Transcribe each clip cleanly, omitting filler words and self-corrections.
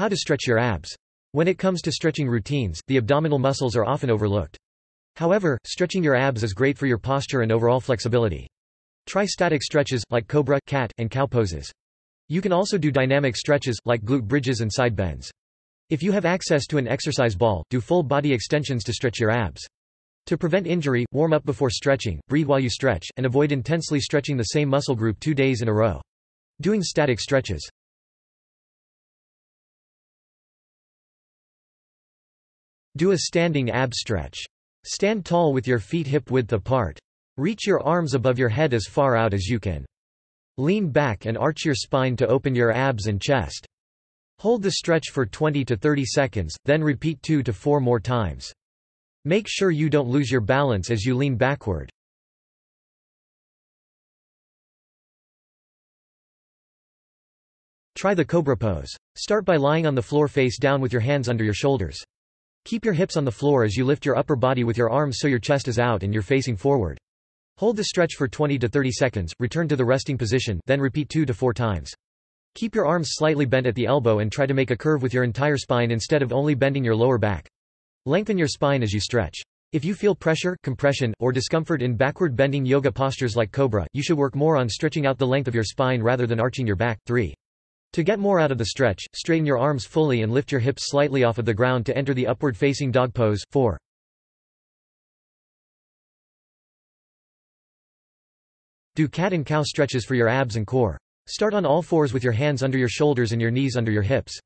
How to stretch your abs. When it comes to stretching routines, the abdominal muscles are often overlooked. However, stretching your abs is great for your posture and overall flexibility. Try static stretches, like cobra, cat, and cow poses. You can also do dynamic stretches, like glute bridges and side bends. If you have access to an exercise ball, do full body extensions to stretch your abs. To prevent injury, warm up before stretching, breathe while you stretch, and avoid intensely stretching the same muscle group 2 days in a row. Doing static stretches. Do a standing ab stretch. Stand tall with your feet hip-width apart. Reach your arms above your head as far out as you can. Lean back and arch your spine to open your abs and chest. Hold the stretch for 20 to 30 seconds, then repeat 2 to 4 more times. Make sure you don't lose your balance as you lean backward. Try the cobra pose. Start by lying on the floor face down with your hands under your shoulders. Keep your hips on the floor as you lift your upper body with your arms so your chest is out and you're facing forward. Hold the stretch for 20 to 30 seconds, return to the resting position, then repeat 2 to 4 times. Keep your arms slightly bent at the elbow and try to make a curve with your entire spine instead of only bending your lower back. Lengthen your spine as you stretch. If you feel pressure, compression, or discomfort in backward bending yoga postures like cobra, you should work more on stretching out the length of your spine rather than arching your back. 3. To get more out of the stretch, straighten your arms fully and lift your hips slightly off of the ground to enter the upward-facing dog pose. 4. Do cat and cow stretches for your abs and core. Start on all fours with your hands under your shoulders and your knees under your hips.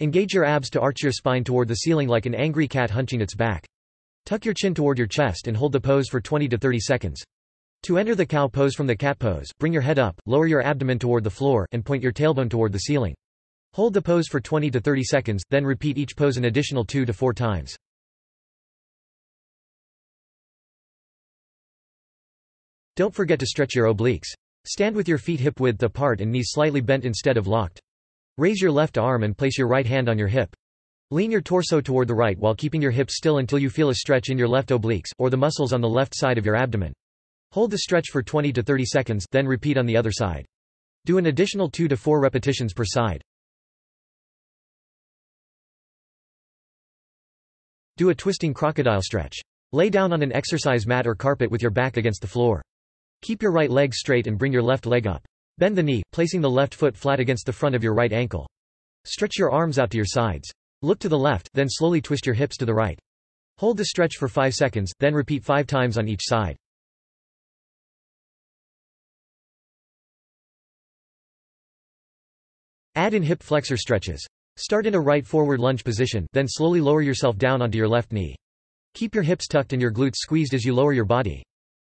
Engage your abs to arch your spine toward the ceiling like an angry cat hunching its back. Tuck your chin toward your chest and hold the pose for 20 to 30 seconds. To enter the cow pose from the cat pose, bring your head up, lower your abdomen toward the floor, and point your tailbone toward the ceiling. Hold the pose for 20 to 30 seconds, then repeat each pose an additional 2 to 4 times. Don't forget to stretch your obliques. Stand with your feet hip-width apart and knees slightly bent instead of locked. Raise your left arm and place your right hand on your hip. Lean your torso toward the right while keeping your hips still until you feel a stretch in your left obliques, or the muscles on the left side of your abdomen. Hold the stretch for 20 to 30 seconds, then repeat on the other side. Do an additional 2 to 4 repetitions per side. Do a twisting crocodile stretch. Lay down on an exercise mat or carpet with your back against the floor. Keep your right leg straight and bring your left leg up. Bend the knee, placing the left foot flat against the front of your right ankle. Stretch your arms out to your sides. Look to the left, then slowly twist your hips to the right. Hold the stretch for 5 seconds, then repeat 5 times on each side. Add in hip flexor stretches. Start in a right forward lunge position, then slowly lower yourself down onto your left knee. Keep your hips tucked and your glutes squeezed as you lower your body.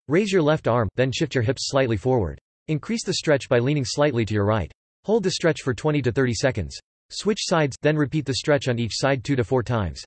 Raise your left arm, then shift your hips slightly forward. Increase the stretch by leaning slightly to your right. Hold the stretch for 20 to 30 seconds. Switch sides, then repeat the stretch on each side 2 to 4 times.